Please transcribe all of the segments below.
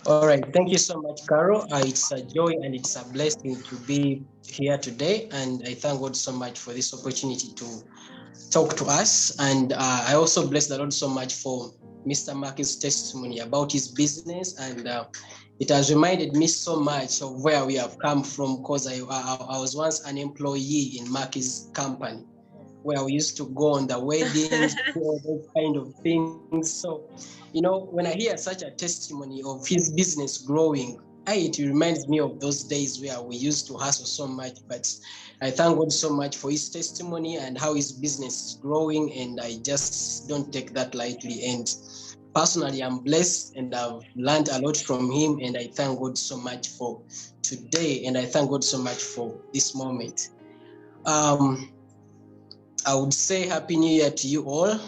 All right. Thank you so much, Carol. It's a joy and it's a blessing to be here today. And I thank God so much for this opportunity to talk to us. And I also bless the Lord so much for Mr. Mark's testimony about his business. And it has reminded me so much of where we have come from because I was once an employee in Mark's company where we used to go on the weddings, do all those kind of things. So, when I hear such a testimony of his business growing, it reminds me of those days where we used to hustle so much. But I thank God so much for his testimony and how his business is growing. And I just don't take that lightly. And personally, I'm blessed and I've learned a lot from him. And I thank God so much for today. And I thank God so much for this moment. Um, I would say Happy New Year to you all.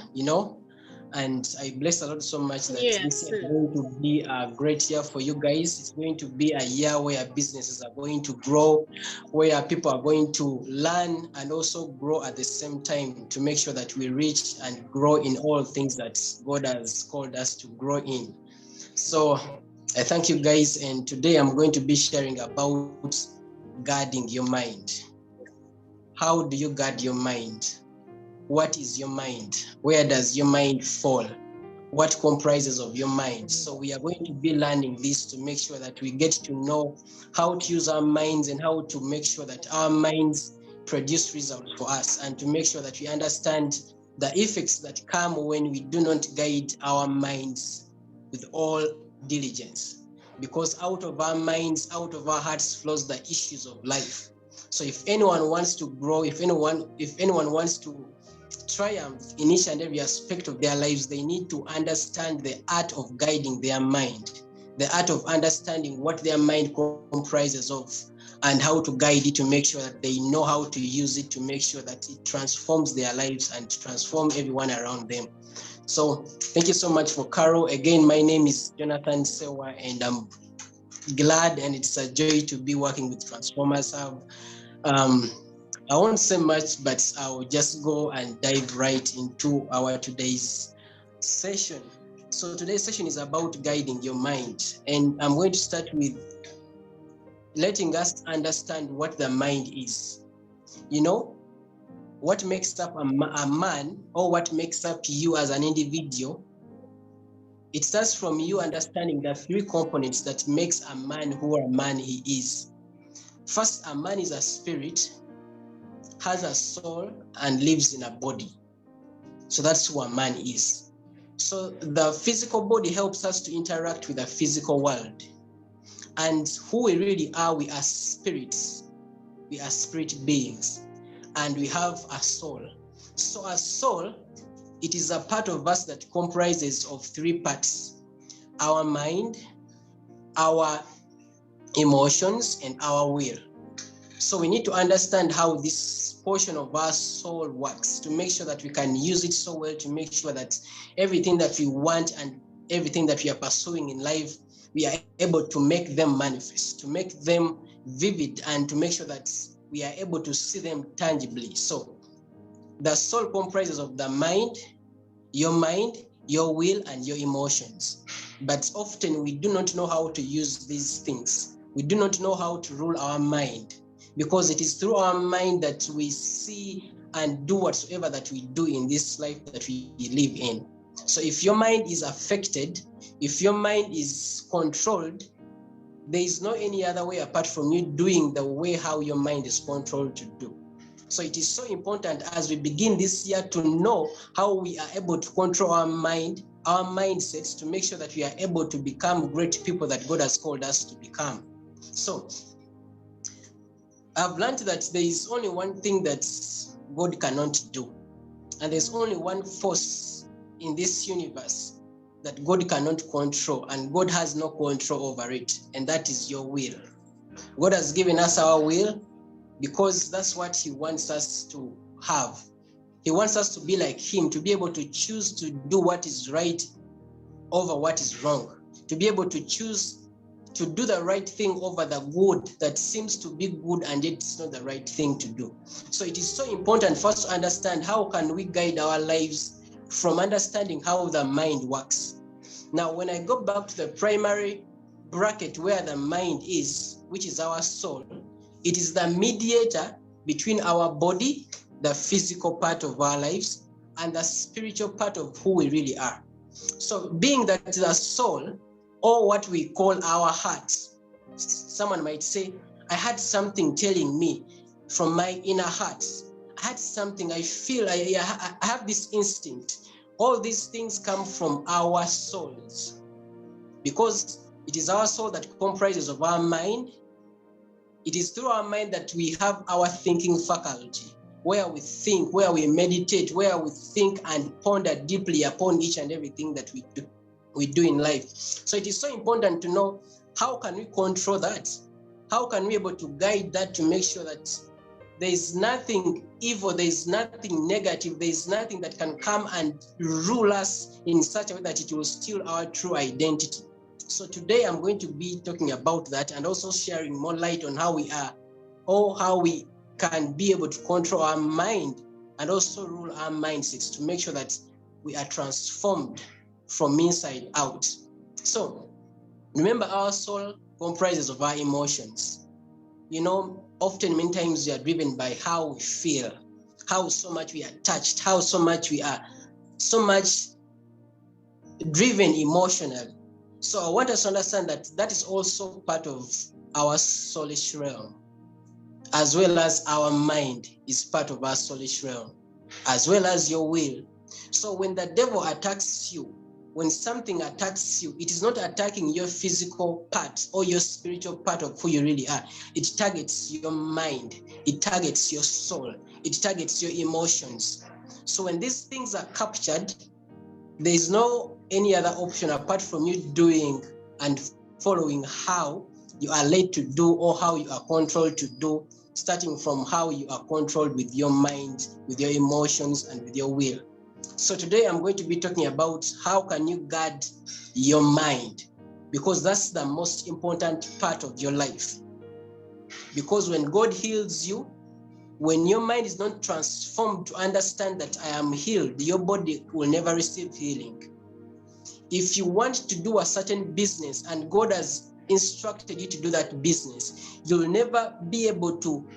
And I bless the Lord so much that this year is going to be a great year for you guys. It's going to be a year where businesses are going to grow, where people are going to learn and also grow at the same time to make sure that we reach and grow in all things that God has called us to grow in. So I thank you guys. And today I'm going to be sharing about guarding your mind. How do you guard your mind? What is your mind? Where does your mind fall? What comprises of your mind? So we are going to be learning this to make sure that we get to know how to use our minds and how to make sure that our minds produce results for us, and to make sure that we understand the effects that come when we do not guide our minds with all diligence. Because out of our minds, out of our hearts flows the issues of life. So if anyone wants to grow, if anyone wants to triumph in each and every aspect of their lives, they need to understand the art of guiding their mind, the art of understanding what their mind comprises of, and how to guide it to make sure that they know how to use it to make sure that it transforms their lives and transform everyone around them. So thank you so much for Carol. Again, my name is Jonathan Sewa, and I'm glad and it's a joy to be working with Transformers Hub. I won't say much, but I'll just go and dive right into our today's session. So today's session is about guiding your mind, and I'm going to start with letting us understand what the mind is. What makes up a man, or what makes up you as an individual. It starts from you understanding the three components that makes a man who a man he is. First, a man is a spirit, has a soul, and lives in a body. So that's who a man is. So the physical body helps us to interact with the physical world. And who we really are, we are spirits. We are spirit beings. And we have a soul. So a soul, it is a part of us that comprises of three parts: our mind, our emotions, and our will. So we need to understand how this portion of our soul works to make sure that we can use it so well, to make sure that everything that we want and everything that we are pursuing in life, we are able to make them manifest, to make them vivid, and to make sure that we are able to see them tangibly. So the soul comprises of the mind, your will, and your emotions. But often we do not know how to use these things. We do not know how to rule our mind, because it is through our mind that we see and do whatsoever that we do in this life that we live in. So if your mind is affected, if your mind is controlled, there is no any other way apart from you doing the way how your mind is controlled to do. So it is so important as we begin this year to know how we are able to control our mind, our mindsets, to make sure that we are able to become great people that God has called us to become. So I've learned that there is only one thing that God cannot do. And there's only one force in this universe that God cannot control, and God has no control over it, and that is your will. God has given us our will because that's what He wants us to have. He wants us to be like Him, to be able to choose to do what is right over what is wrong, to be able to choose to do the right thing over the good that seems to be good and yet it's not the right thing to do. So it is so important for us to understand how can we guide our lives from understanding how the mind works. Now, when I go back to the primary bracket where the mind is, which is our soul, it is the mediator between our body, the physical part of our lives, and the spiritual part of who we really are. So being that the soul, or what we call our hearts, someone might say, I had something telling me from my inner heart. I had something, I feel, I have this instinct. All these things come from our souls, because it is our soul that comprises of our mind. It is through our mind that we have our thinking faculty, where we think, where we meditate, where we think and ponder deeply upon each and everything that we do in life. So it is so important to know, how can we control that? How can we be able to guide that to make sure that there is nothing evil, there is nothing negative, there is nothing that can come and rule us in such a way that it will steal our true identity. So today I'm going to be talking about that, and also sharing more light on how we are, or how we can be able to control our mind and also rule our mindsets to make sure that we are transformed from inside out. So remember, our soul comprises of our emotions. Often, many times we are driven by how we feel, how so much we are touched, how so much we are so much driven emotionally. So I want us to understand that that is also part of our soulish realm, as well as our mind is part of our soulish realm, as well as your will. So when the devil attacks you, when something attacks you, it is not attacking your physical part or your spiritual part of who you really are. It targets your mind, it targets your soul, it targets your emotions. So when these things are captured, there is no any other option apart from you doing and following how you are led to do, or how you are controlled to do, starting from how you are controlled with your mind, with your emotions, and with your will. So today I'm going to be talking about how can you guard your mind, because that's the most important part of your life. Because when God heals you, when your mind is not transformed to understand that I am healed, your body will never receive healing. If you want to do a certain business and God has instructed you to do that business, you'll never be able to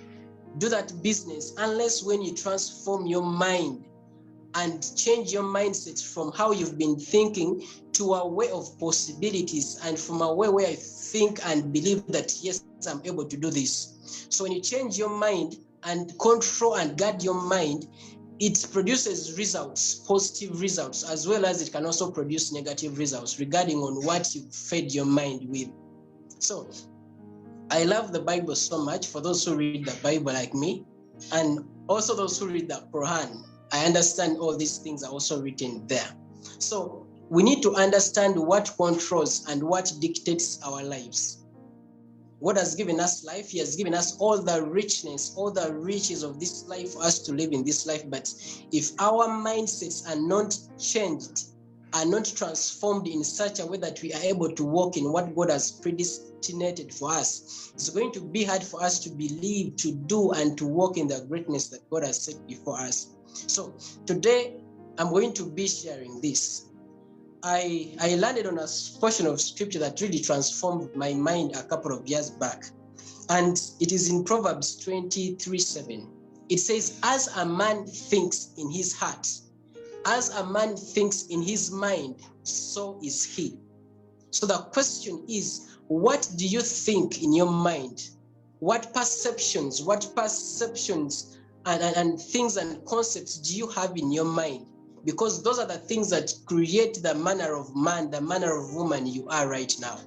do that business unless when you transform your mind and change your mindset from how you've been thinking to a way of possibilities, and from a way where I think and believe that, yes, I'm able to do this. So when you change your mind and control and guard your mind, it produces results, positive results, as well as it can also produce negative results regarding on what you fed your mind with. So I love the Bible so much. For those who read the Bible like me, and also those who read the Quran, I understand all these things are also written there. So we need to understand what controls and what dictates our lives. God has given us life. He has given us all the richness, all the riches of this life for us to live in this life. But if our mindsets are not changed, are not transformed in such a way that we are able to walk in what God has predestinated for us, it's going to be hard for us to believe, to do, and to walk in the greatness that God has set before us. So today I'm going to be sharing this. I landed on a portion of scripture that really transformed my mind a couple of years back. And it is in Proverbs 23:7. It says, as a man thinks in his heart, as a man thinks in his mind, so is he. So the question is, what do you think in your mind? What perceptions and things and concepts do you have in your mind? Because those are the things that create the manner of man, the manner of woman you are right now.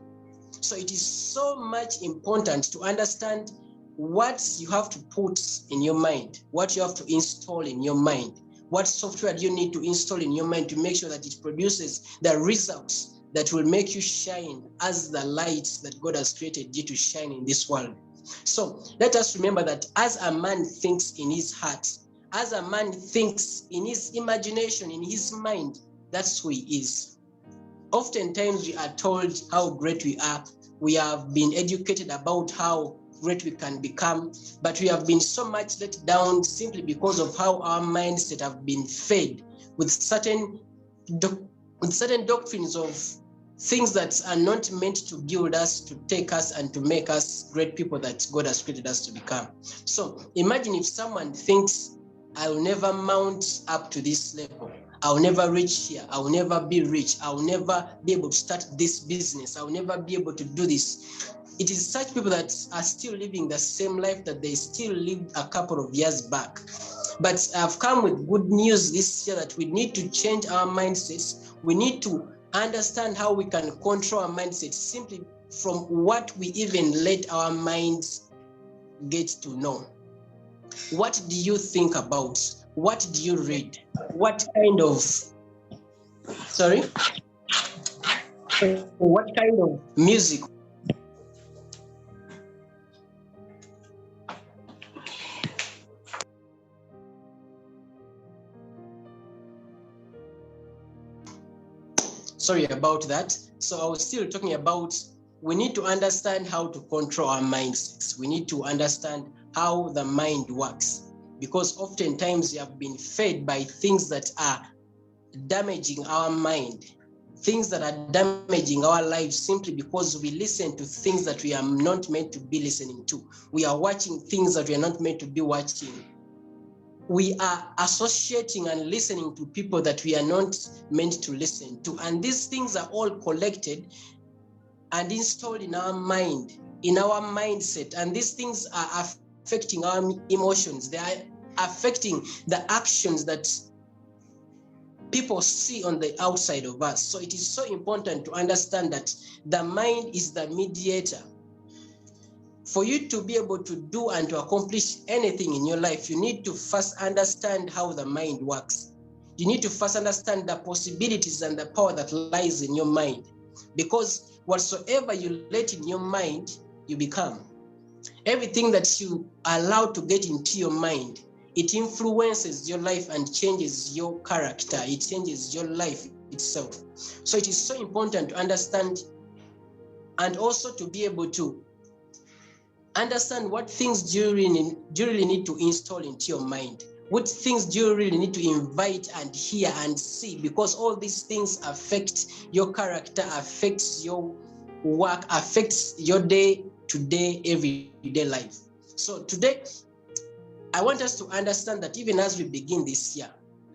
So it is so much important to understand what you have to put in your mind, what you have to install in your mind, what software do you need to install in your mind to make sure that it produces the results that will make you shine as the light that God has created you to shine in this world. So let us remember that as a man thinks in his heart, as a man thinks in his imagination, in his mind, that's who he is. Oftentimes we are told how great we are. We have been educated about how great we can become, but we have been so much let down simply because of how our mindset have been fed with certain doctrines of things that are not meant to build us, to take us, and to make us great people that God has created us to become. So imagine if someone thinks, I'll never mount up to this level. I'll never reach here. I'll never be rich. I'll never be able to start this business. I'll never be able to do this. It is such people that are still living the same life that they still lived a couple of years back. But I've come with good news this year that we need to change our mindsets. We need to understand how we can control our mindsets simply from what we even let our minds get to know. What do you think about? What do you read? What kind of, what kind of music? Sorry about that. So I was still talking about, we need to understand how to control our mindsets. We need to understand how the mind works, because oftentimes we have been fed by things that are damaging our mind, things that are damaging our lives simply because we listen to things that we are not meant to be listening to. We are watching things that we are not meant to be watching. We are associating and listening to people that we are not meant to listen to. And these things are all collected and installed in our mind, in our mindset. And these things are affecting our emotions. They are affecting the actions that people see on the outside of us. So it is so important to understand that the mind is the mediator. For you to be able to do and to accomplish anything in your life, you need to first understand how the mind works. You need to first understand the possibilities and the power that lies in your mind. Because whatsoever you let in your mind, you become. Everything that you allow to get into your mind, it influences your life and changes your character. It changes your life itself. So it is so important to understand and also to be able to understand what things do you really need to install into your mind. What things do you really need to invite and hear and see? Because all these things affect your character, affects your work, affects your day-to-day, everyday life. So today, I want us to understand that even as we begin this year,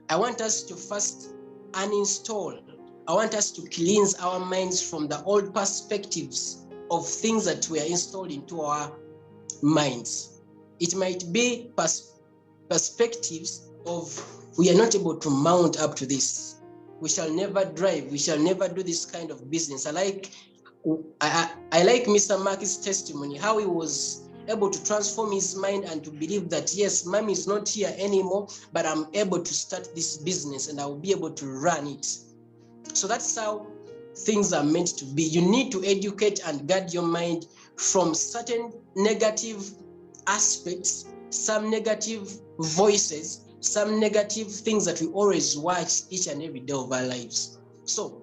I want us to first uninstall. I want us to cleanse our minds from the old perspectives of things that were installed into our minds. It might be perspectives of, we are not able to mount up to this. We shall never drive. We shall never do this kind of business. I like Mr. Mark's testimony, how he was able to transform his mind and to believe that, yes, mommy is not here anymore, but I'm able to start this business and I will be able to run it. So that's how things are meant to be. You need to educate and guard your mind from certain negative aspects, some negative voices, some negative things that we always watch each and every day of our lives. So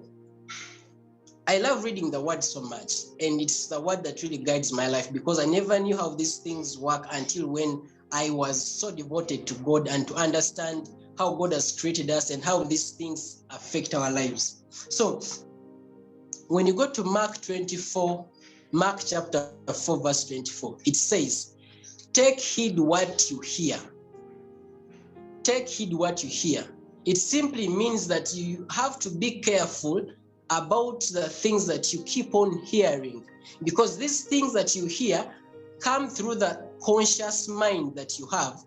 I love reading the word so much, and it's the word that really guides my life, because I never knew how these things work until when I was so devoted to God and to understand how God has created us and how these things affect our lives. So when you go to Mark chapter 4, verse 24, it says, take heed what you hear. Take heed what you hear. It simply means that you have to be careful about the things that you keep on hearing, because these things that you hear come through the conscious mind that you have,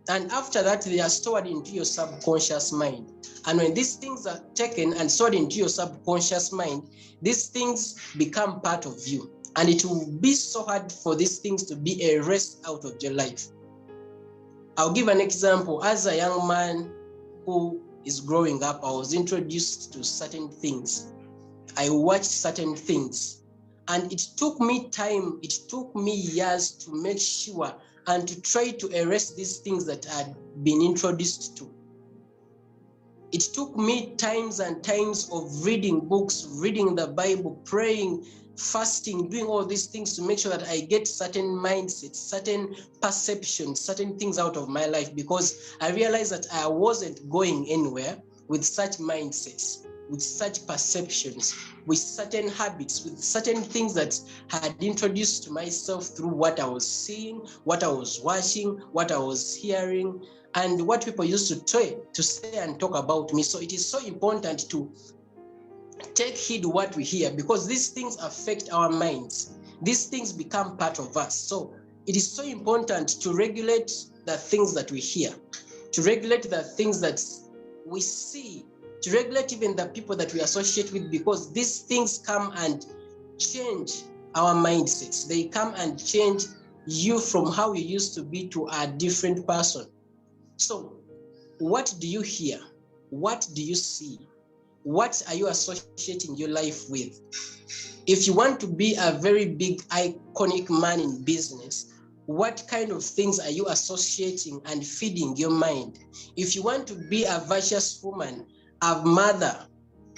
and after that they are stored into your subconscious mind. And when these things are taken and stored into your subconscious mind, these things become part of you, and it will be so hard for these things to be erased out of your life. I'll give an example. As a young man who is growing up, I was introduced to certain things. I watched certain things, and it took me time, it took me years to make sure and to try to erase these things that I had been introduced to. It took me times and times of reading books, reading the Bible, praying, fasting, doing all these things to make sure that I get certain mindsets, certain perceptions, certain things out of my life, because I realized that I wasn't going anywhere with such mindsets. with such perceptions, with certain habits, with certain things that I had introduced to myself through what I was seeing, what I was watching, what I was hearing, and what people used to say and talk about me. So it is so important to take heed what we hear, because these things affect our minds. These things become part of us. So it is so important to regulate the things that we hear, to regulate the things that we see, to regulate even the people that we associate with, because these things come and change our mindsets. They come and change you from how you used to be to a different person. So what do you hear? What do you see? What are you associating your life with? If you want to be a very big, iconic man in business, what kind of things are you associating and feeding your mind? If you want to be a virtuous woman, a mother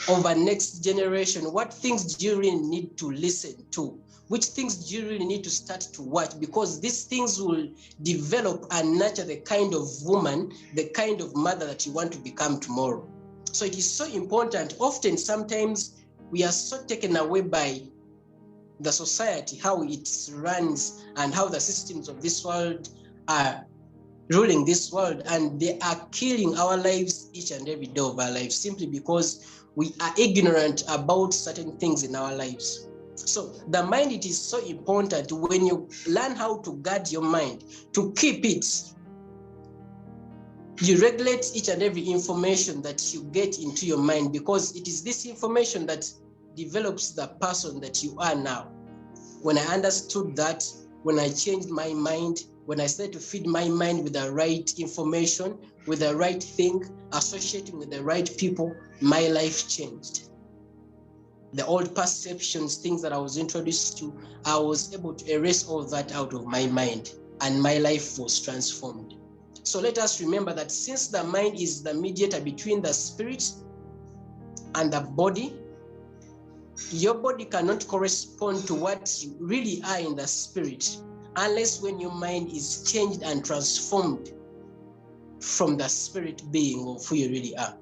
of a next generation, what things do you really need to listen to? Which things do you really need to start to watch? Because these things will develop and nurture the kind of woman, the kind of mother that you want to become tomorrow. So it is so important. Often, sometimes we are so taken away by the society, how it runs, and how the systems of this world are ruling this world, and they are killing our lives each and every day of our lives, simply because we are ignorant about certain things in our lives. So the mind, it is so important. When you learn how to guard your mind, to keep it, you regulate each and every information that you get into your mind, because it is this information that develops the person that you are now. When I understood that, when I changed my mind, when I started to feed my mind with the right information, with the right thing, associating with the right people, my life changed. The old perceptions, things that I was introduced to, I was able to erase all that out of my mind, and my life was transformed. So let us remember that since the mind is the mediator between the spirit and the body, your body cannot correspond to what you really are in the spirit, unless when your mind is changed and transformed from the spirit being of who you really are.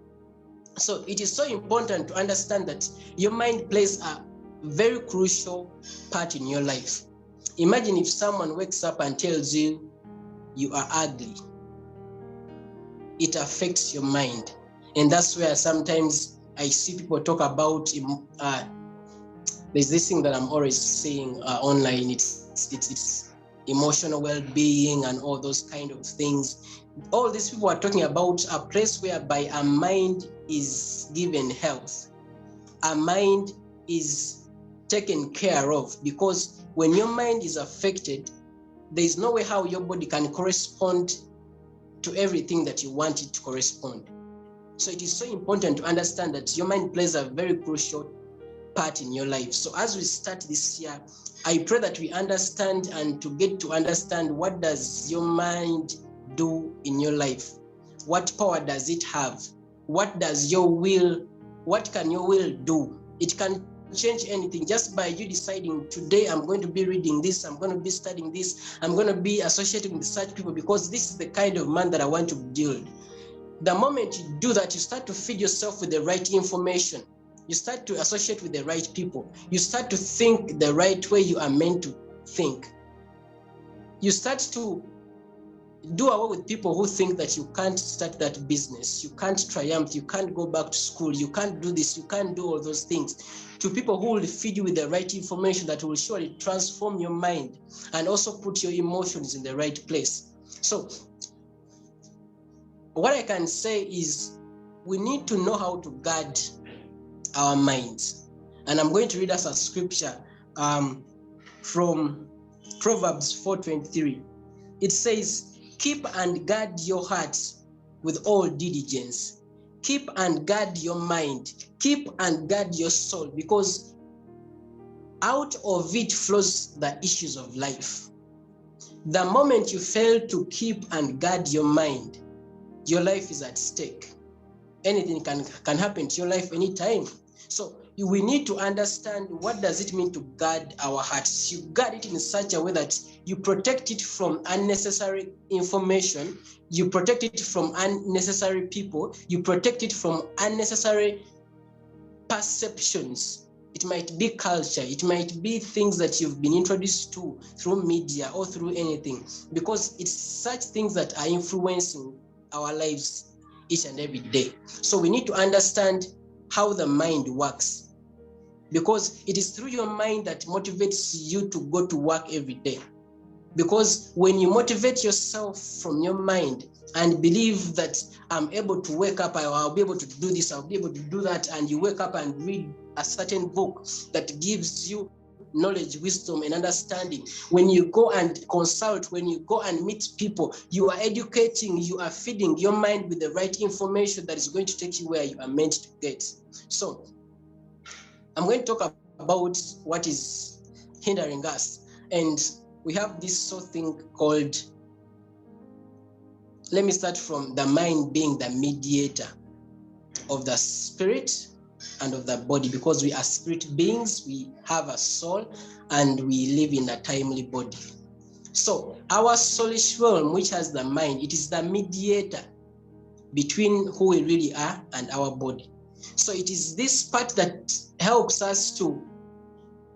So it is so important to understand that your mind plays a very crucial part in your life. Imagine if someone wakes up and tells you you are ugly. It affects your mind. And that's where sometimes I see people talk about, there's this thing that I'm always seeing online, it's emotional well-being and all those kind of things. All these people are talking about a place whereby a mind is given health. A mind is taken care of, because when your mind is affected, there's no way how your body can correspond to everything that you want it to correspond. So it is so important to understand that your mind plays a very crucial part in your life. So as we start this year, I pray that we understand and to get to understand, what does your mind do in your life? What power does it have? What does your will, what can your will do? It can change anything just by you deciding, today I'm going to be reading this, I'm going to be studying this, I'm going to be associating with such people, because this is the kind of man that I want to build. The moment you do that, you start to feed yourself with the right information. You start to associate with the right people. You start to think the right way you are meant to think. You start to do away with people who think that you can't start that business, you can't triumph, you can't go back to school, you can't do this, you can't do all those things. To people who will feed you with the right information that will surely transform your mind and also put your emotions in the right place. So what I can say is, we need to know how to guard our minds. And I'm going to read us a scripture from Proverbs 4:23. It says, keep and guard your hearts with all diligence. Keep and guard your mind. Keep and guard your soul, because out of it flows the issues of life. The moment you fail to keep and guard your mind, your life is at stake. Anything can happen to your life anytime. So we need to understand, what does it mean to guard our hearts? You guard it in such a way that you protect it from unnecessary information, you protect it from unnecessary people, you protect it from unnecessary perceptions, it might be culture, it might be things that you've been introduced to through media or through anything, because it's such things that are influencing our lives each and every day. So we need to understand how the mind works, because it is through your mind that motivates you to go to work every day. Because when you motivate yourself from your mind and believe that I'm able to wake up, I'll be able to do this, I'll be able to do that, and you wake up and read a certain book that gives you knowledge, wisdom, and understanding. When you go and consult, when you go and meet people, you are educating, you are feeding your mind with the right information that is going to take you where you are meant to get. So I'm going to talk about what is hindering us. And we have this sort of thing called, let me start from the mind being the mediator of the spirit and of the body, because we are spirit beings, we have a soul, and we live in a timely body. So our soulish realm, which has the mind, it is the mediator between who we really are and our body. So it is this part that helps us to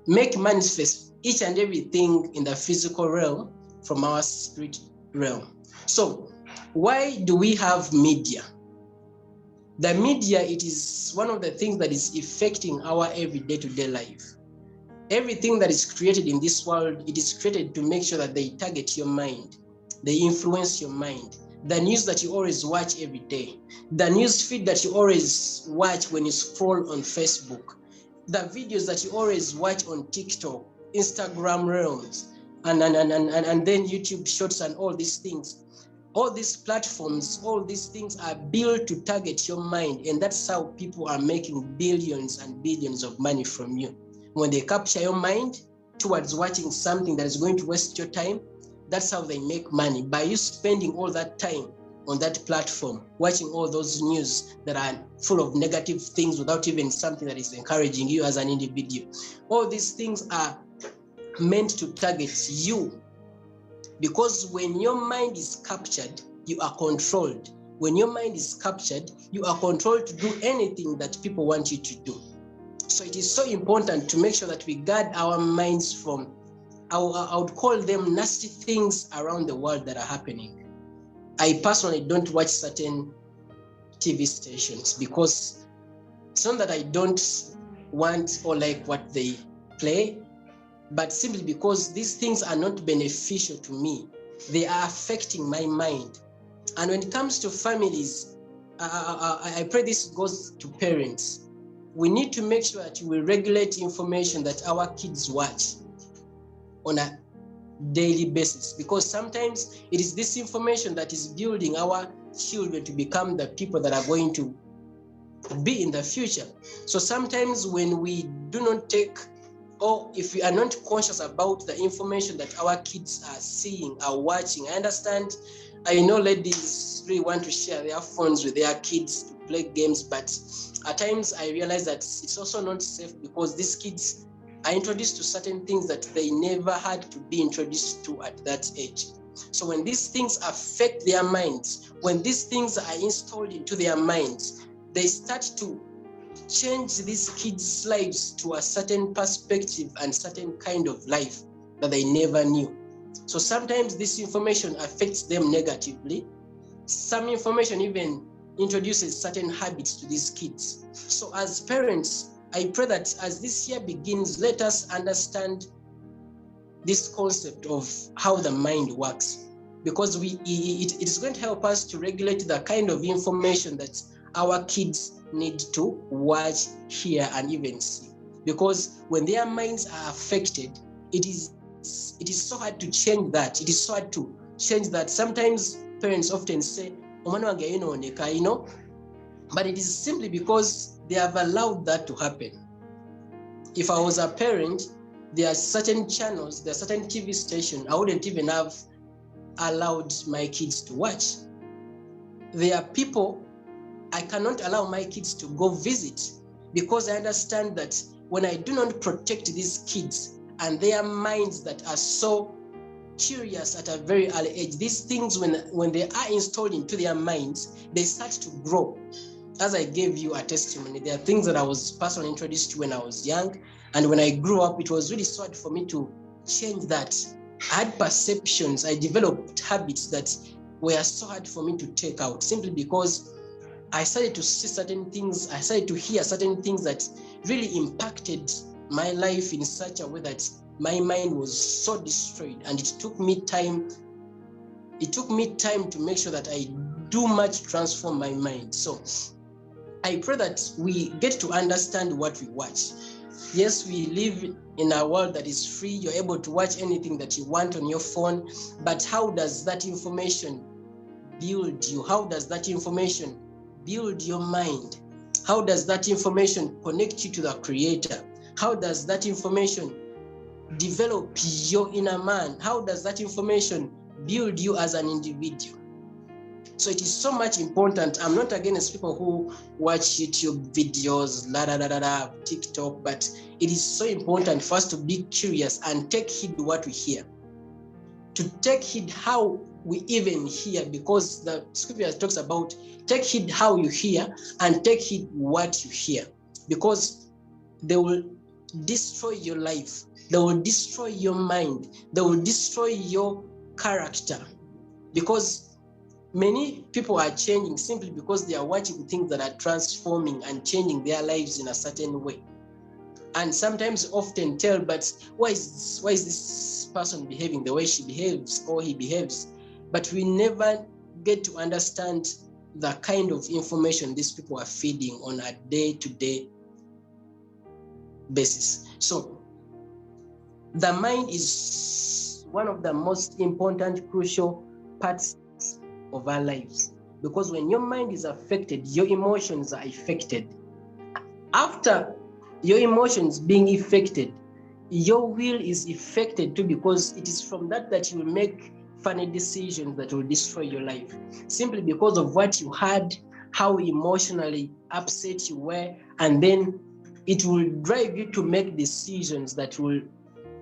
make manifest each and everything in the physical realm from our spirit realm. So why do we have media? The media, it is one of the things that is affecting our everyday to-day life. Everything that is created in this world, it is created to make sure that they target your mind, they influence your mind. The news that you always watch every day, the news feed that you always watch when you scroll on Facebook, the videos that you always watch on TikTok, Instagram Reels, and then YouTube Shorts and all these things. All these platforms, all these things are built to target your mind, and that's how people are making billions and billions of money from you. When they capture your mind towards watching something that is going to waste your time, that's how they make money, by you spending all that time on that platform, watching all those news that are full of negative things without even something that is encouraging you as an individual. All these things are meant to target you, because when your mind is captured, you are controlled. When your mind is captured, you are controlled to do anything that people want you to do. So it is so important to make sure that we guard our minds from, I would call them nasty things around the world that are happening. I personally don't watch certain TV stations because it's not that I don't want or like what they play, but simply because these things are not beneficial to me. They are affecting my mind. And when it comes to families, I pray this goes to parents. We need to make sure that we regulate information that our kids watch on a daily basis, because sometimes it is this information that is building our children to become the people that are going to be in the future. So sometimes when we do not take, or if we are not conscious about the information that our kids are seeing, are watching, I understand, I know ladies really want to share their phones with their kids to play games, but at times I realize that it's also not safe, because these kids are introduced to certain things that they never had to be introduced to at that age. So when these things affect their minds, when these things are installed into their minds, they start to change these kids' lives to a certain perspective and certain kind of life that they never knew. So sometimes this information affects them negatively. Some information even introduces certain habits to these kids. So as parents, I pray that as this year begins, let us understand this concept of how the mind works, because it is going to help us to regulate the kind of information that our kids need to watch, hear, and even see. Because when their minds are affected, it is so hard to change that. It is so hard to change that. Sometimes parents often say, but it is simply because they have allowed that to happen. If I was a parent, there are certain channels, there are certain TV stations I wouldn't even have allowed my kids to watch. There are people I cannot allow my kids to go visit, because I understand that when I do not protect these kids and their minds that are so curious at a very early age, these things, when they are installed into their minds, they start to grow. as I gave you a testimony, there are things that I was personally introduced to when I was young. And when I grew up, it was really so hard for me to change that. I had perceptions, I developed habits that were so hard for me to take out, simply because I started to see certain things, I started to hear certain things that really impacted my life in such a way that my mind was so destroyed. And it took me time to make sure that I do much transform my mind. So I pray that we get to understand what we watch. Yes, we live in a world that is free. You're able to watch anything that you want on your phone, but how does that information build you? How does that information build your mind? How does that information connect you to the Creator? How does that information develop your inner man? How does that information build you as an individual? So it is so much important. I'm not against people who watch YouTube videos, TikTok, but it is so important for us to be curious and take heed what we hear. To take heed how we even hear, because the scripture talks about take heed how you hear and take heed what you hear, because they will destroy your life, they will destroy your mind, they will destroy your character. Because many people are changing simply because they are watching things that are transforming and changing their lives in a certain way. And sometimes often tell, but why is this person behaving the way she behaves or he behaves? But we never get to understand the kind of information these people are feeding on a day-to-day basis. So the mind is one of the most important, crucial parts of our lives, because when your mind is affected, your emotions are affected. After your emotions being affected, your will is affected too, because it is from that you will make funny decisions that will destroy your life, simply because of what you had, how emotionally upset you were, and then it will drive you to make decisions that will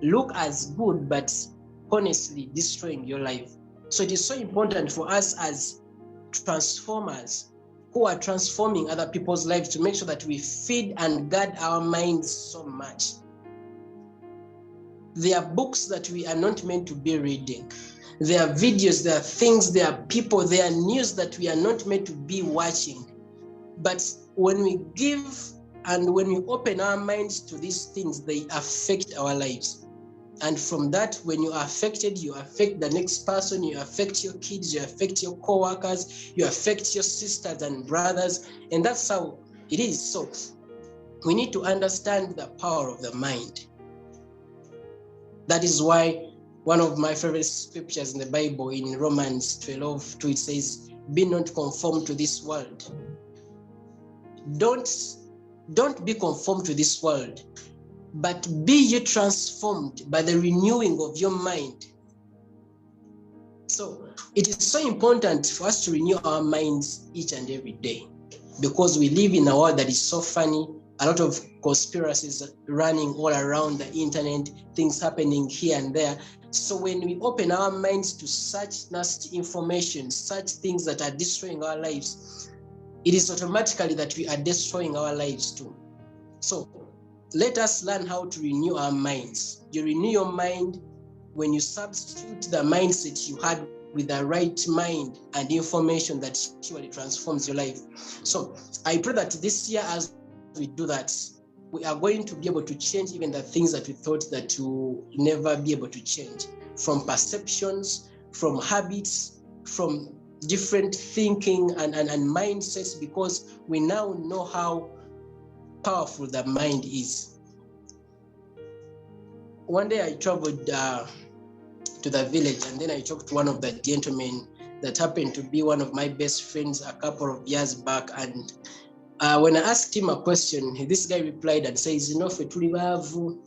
look as good but honestly destroying your life. So it is so important for us as transformers who are transforming other people's lives to make sure that we feed and guard our minds so much. There are books that we are not meant to be reading. There are videos, there are things, there are people, there are news that we are not meant to be watching. But when we give and when we open our minds to these things, they affect our lives. And from that, when you are affected, you affect the next person, you affect your kids, you affect your co-workers, you affect your sisters and brothers, and that's how it is. So we need to understand the power of the mind. That is why one of my favorite scriptures in the Bible, in Romans 12:2, it says, "Be not conformed to this world." Don't be conformed to this world, but be ye transformed by the renewing of your mind. So it is so important for us to renew our minds each and every day, because we live in a world that is so funny, a lot of conspiracies running all around the internet, things happening here and there. So when we open our minds to such nasty information, such things that are destroying our lives, it is automatically that we are destroying our lives too. So let us learn how to renew our minds. You renew your mind when you substitute the mindset you had with the right mind and information that surely transforms your life. So I pray that this year, as we do that, we are going to be able to change even the things that we thought that we'll never be able to change, from perceptions, from habits, from different thinking and mindsets, because we now know how powerful the mind is. One day I traveled to the village, and then I talked to one of the gentlemen that happened to be one of my best friends a couple of years back. And when I asked him a question, this guy replied and says, "Fetuli bavu,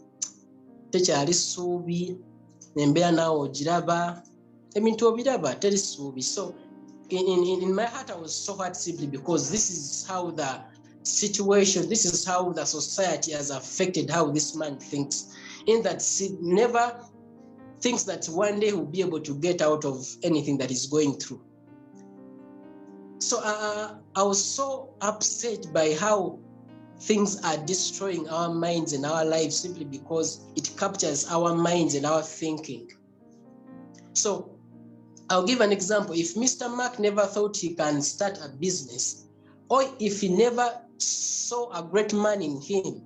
tekyali suubi, nembeera naawe ogiraba, ebintu obiraba teri suubi." So in my heart, I was so hurt, simply because this is how the situation, this is how the society has affected how this man thinks, in that he never thinks that one day he'll be able to get out of anything that he's going through. So I was so upset by how things are destroying our minds and our lives simply because it captures our minds and our thinking. So I'll give an example. If Mr. Mark never thought he can start a business, or if he never saw a great man in him,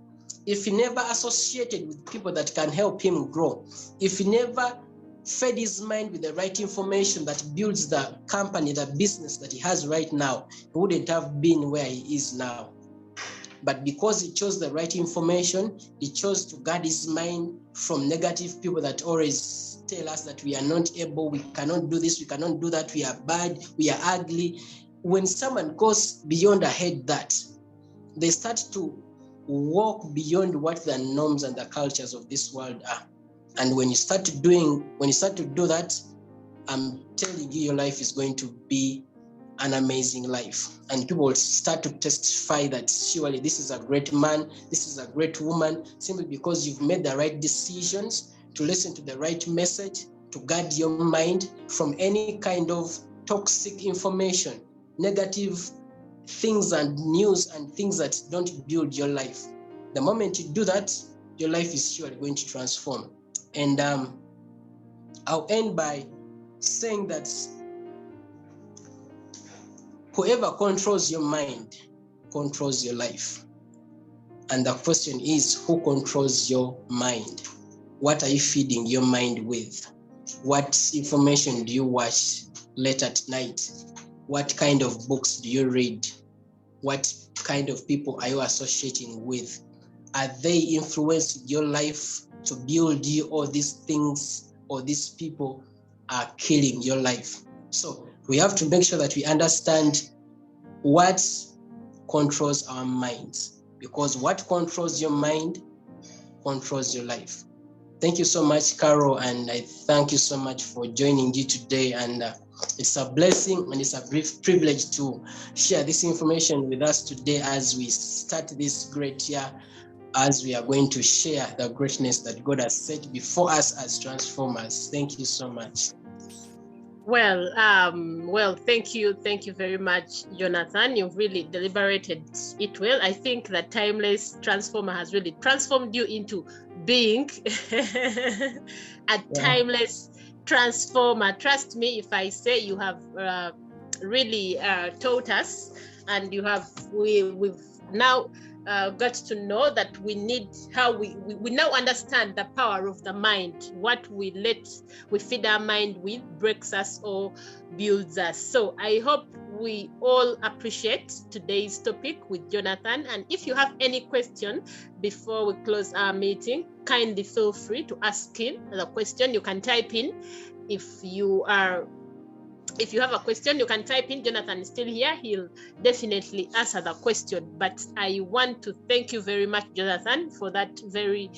if he never associated with people that can help him grow, if he never fed his mind with the right information that builds the company, the business that he has right now, he wouldn't have been where he is now. But because he chose the right information, he chose to guard his mind from negative people that always tell us that we are not able, we cannot do this, we cannot do that, we are bad, we are ugly. When someone goes beyond ahead that, they start to walk beyond what the norms and the cultures of this world are. And when you start to do that, I'm telling you, your life is going to be an amazing life, and people will start to testify that surely this is a great man, this is a great woman, simply because you've made the right decisions to listen to the right message, to guard your mind from any kind of toxic information, negative things and news and things that don't build your life. The moment you do that, your life is surely going to transform. And I'll end by saying that whoever controls your mind controls your life. And the question is, who controls your mind? What are you feeding your mind with? What information do you watch late at night? What kind of books do you read? What kind of people are you associating with? Are they influencing your life to build you, or these things or these people are killing your life? So we have to make sure that we understand what controls our minds, because what controls your mind controls your life. Thank you so much, Carol, and I thank you so much for joining you today. And it's a blessing and it's a brief privilege to share this information with us today as we start this great year, as we are going to share the greatness that God has set before us as transformers. Thank you so much. Well, thank you very much, Jonathan. You've really deliberated it well. I think that Timeless Transformer has really transformed you into being a timeless transformer. Trust me if I say you have really taught us, and we've now got to know that we need how we now understand the power of the mind. What we feed our mind with breaks us or builds us. So I hope we all appreciate today's topic with Jonathan. And if you have any question before we close our meeting, kindly feel free to ask him the question. You can type in. If you have a question, you can type in. Jonathan is still here. He'll definitely answer the question. But I want to thank you very much, Jonathan, for that very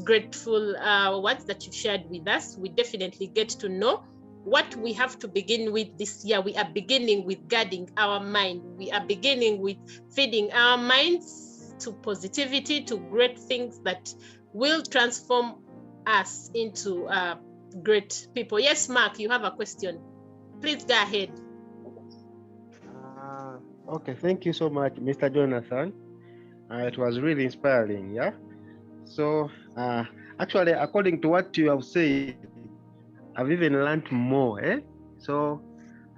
grateful words that you've shared with us. We definitely get to know what we have to begin with this year. We are beginning with guarding our mind. We are beginning with feeding our minds to positivity, to great things that will transform us into great people. Yes, Mark, you have a question. Please go ahead. Okay, thank you so much, Mr. Jonathan. It was really inspiring, yeah? So, actually, according to what you have said, I've even learned more, eh? So,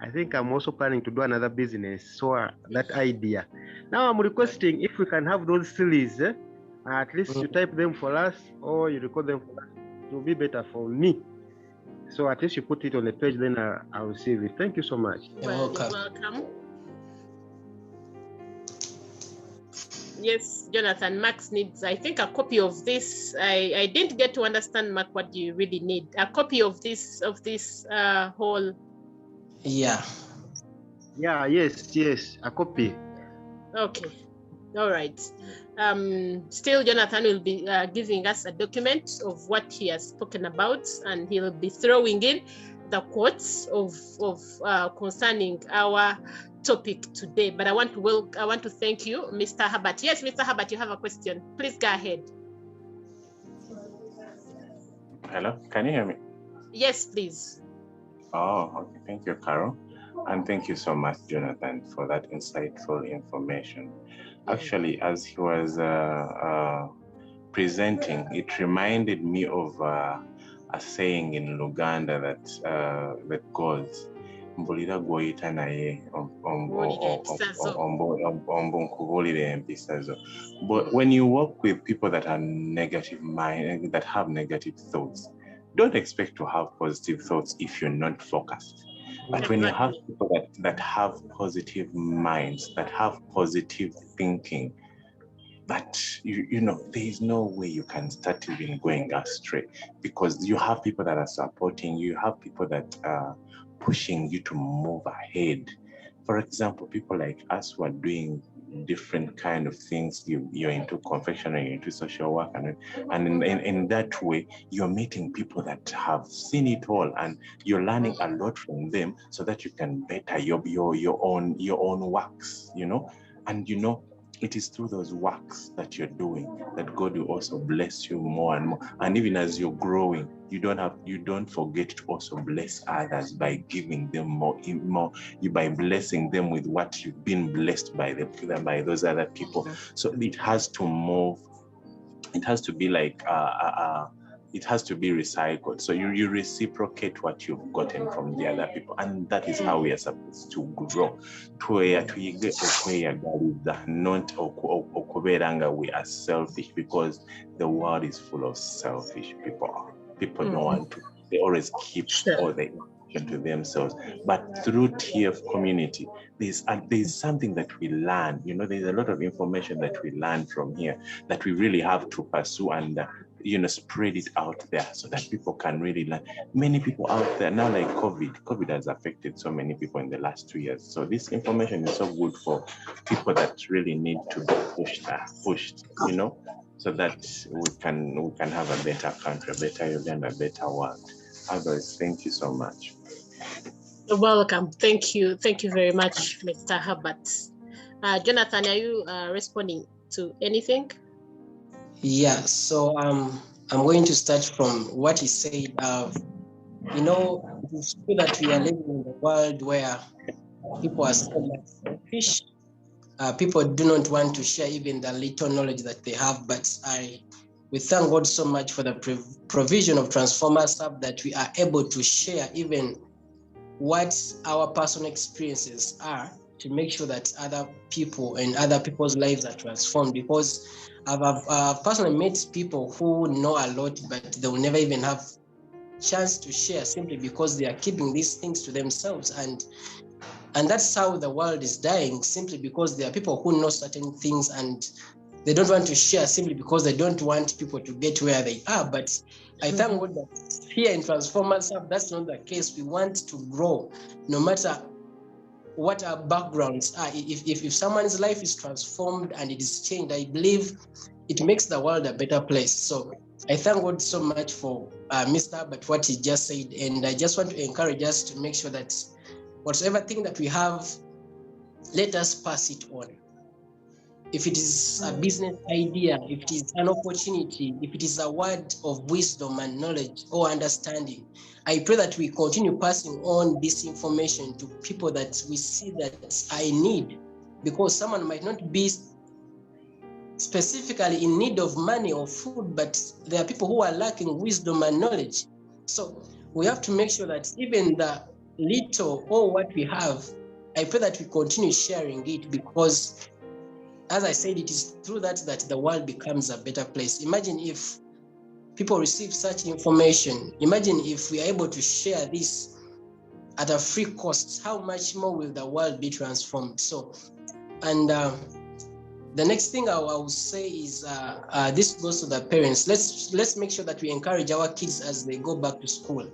I think I'm also planning to do another business, so that idea. Now, I'm requesting if we can have those series, at least you type them for us, or you record them for us. It will be better for me. So at least you put it on the page, then I'll receive it. Thank you so much. You're welcome. Yes, Jonathan, Max needs, I think, a copy of this. I didn't get to understand, Mark, what you really need. A copy of this whole. Yeah. Yeah, yes, a copy. Okay. All right. Still, Jonathan will be giving us a document of what he has spoken about, and he'll be throwing in the quotes of concerning our topic today. But I want to thank you, Mr. Herbert. Yes, Mr. Herbert, you have a question. Please go ahead. Hello, can you hear me? Yes, please. Oh, okay. Thank you, Carol. And thank you so much, Jonathan, for that insightful information. Actually, as he was presenting, it reminded me of a saying in Luganda that goes, "Mbulira gw'oyita naye ombunkubulira empisa zo." But when you work with people that are negative mind, that have negative thoughts, don't expect to have positive thoughts if you're not focused. But when you have people that have positive minds, that have positive thinking, but you know, there is no way you can start even going astray, because you have people that are supporting you, have people that are pushing you to move ahead. For example, people like us who are doing different kind of things, you're into confectionery, you're into social work, and in that way, you're meeting people that have seen it all, and you're learning a lot from them, so that you can better your own works, you know, and you know. It is through those works that you're doing that God will also bless you more and more. And even as you're growing, you don't forget to also bless others by giving them more, by blessing them with what you've been blessed by those other people. So it has to move. It has to be like it has to be recycled. So you reciprocate what you've gotten from the other people, and that is how we are supposed to grow. Not okuberanga we are selfish, because the world is full of selfish people. People don't want to. They always keep all the information to themselves. But through TF community, there's something that we learn. You know, there's a lot of information that we learn from here that we really have to pursue and spread it out there so that people can really learn. Many people out there now, like COVID has affected so many people in the last 2 years. So this information is so good for people that really need to be pushed, you know, so that we can have a better country, a better Uganda, a better world. Others, thank you so much. You're welcome. Thank you very much, Mr. Herbert. Jonathan, are you responding to anything? Yeah, so I'm going to start from what he said. It's true that we are living in a world where people are so much selfish. People do not want to share even the little knowledge that they have, but we thank God so much for the provision of Transformers Hub, that we are able to share even what our personal experiences are, to make sure that other people and other people's lives are transformed. Because I've personally met people who know a lot, but they will never even have chance to share, simply because they are keeping these things to themselves. And that's how the world is dying, simply because there are people who know certain things and they don't want to share, simply because they don't want people to get where they are. But I thank God that here in Transformers Hub, that's not the case. We want to grow, no matter what our backgrounds are. If someone's life is transformed and it is changed, I believe it makes the world a better place. So I thank God so much for Mr. Herbert, what he just said. And I just want to encourage us to make sure that whatever thing that we have, let us pass it on. If it is a business idea, if it is an opportunity, if it is a word of wisdom and knowledge or understanding, I pray that we continue passing on this information to people that we see that I need, because someone might not be specifically in need of money or food, but there are people who are lacking wisdom and knowledge. So we have to make sure that even the little or what we have, I pray that we continue sharing it, because as I said, it is through that the world becomes a better place. Imagine if people receive such information. Imagine if we are able to share this at a free cost, how much more will the world be transformed? So, and the next thing I will say is this goes to the parents. Let's make sure that we encourage our kids as they go back to school,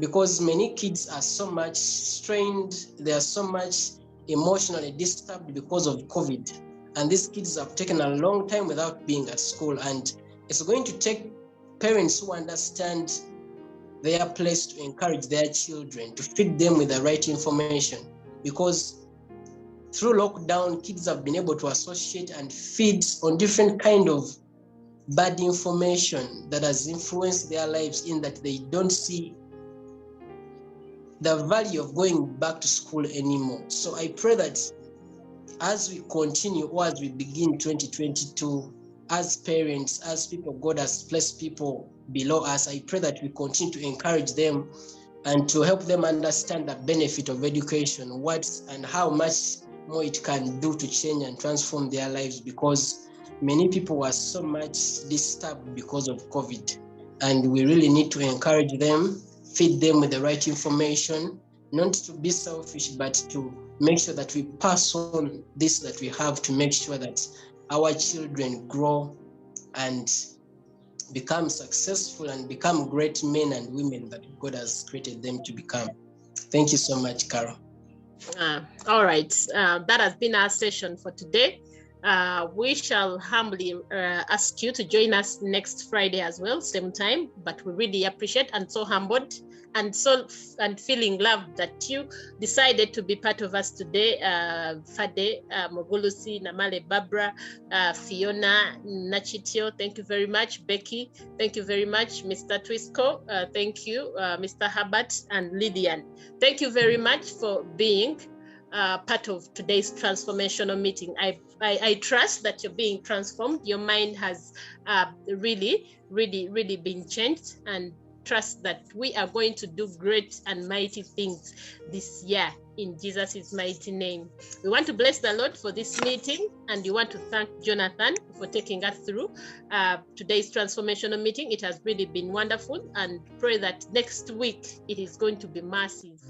because many kids are so much strained. They are so much emotionally disturbed because of COVID. And these kids have taken a long time without being at school. And it's going to take parents who understand their place to encourage their children, to feed them with the right information. Because through lockdown, kids have been able to associate and feed on different kind of bad information that has influenced their lives, in that they don't see the value of going back to school anymore. So I pray that as we continue, or as we begin 2022, as parents, as people, God has placed people below us, I pray that we continue to encourage them and to help them understand the benefit of education, what and how much more it can do to change and transform their lives, because many people were so much disturbed because of COVID. And we really need to encourage them, feed them with the right information, not to be selfish, but to make sure that we pass on this that we have, to make sure that our children grow and become successful and become great men and women that God has created them to become. Thank you so much, Carol. All right, that has been our session for today. We shall humbly ask you to join us next Friday as well, same time, but we really appreciate and so humbled and feeling loved that you decided to be part of us today. Fade, Mogulusi, Namale, Barbara, Fiona, Nachitio, thank you very much. Becky, thank you very much. Mr. Twisco, thank you. Mr. Herbert and Lydian, thank you very much for being part of today's transformational meeting. I trust that you're being transformed. Your mind has really been changed, and trust that we are going to do great and mighty things this year in Jesus' mighty name. We want to bless the Lord for this meeting, and we want to thank Jonathan for taking us through today's transformational meeting. It has really been wonderful, and pray that next week it is going to be massive.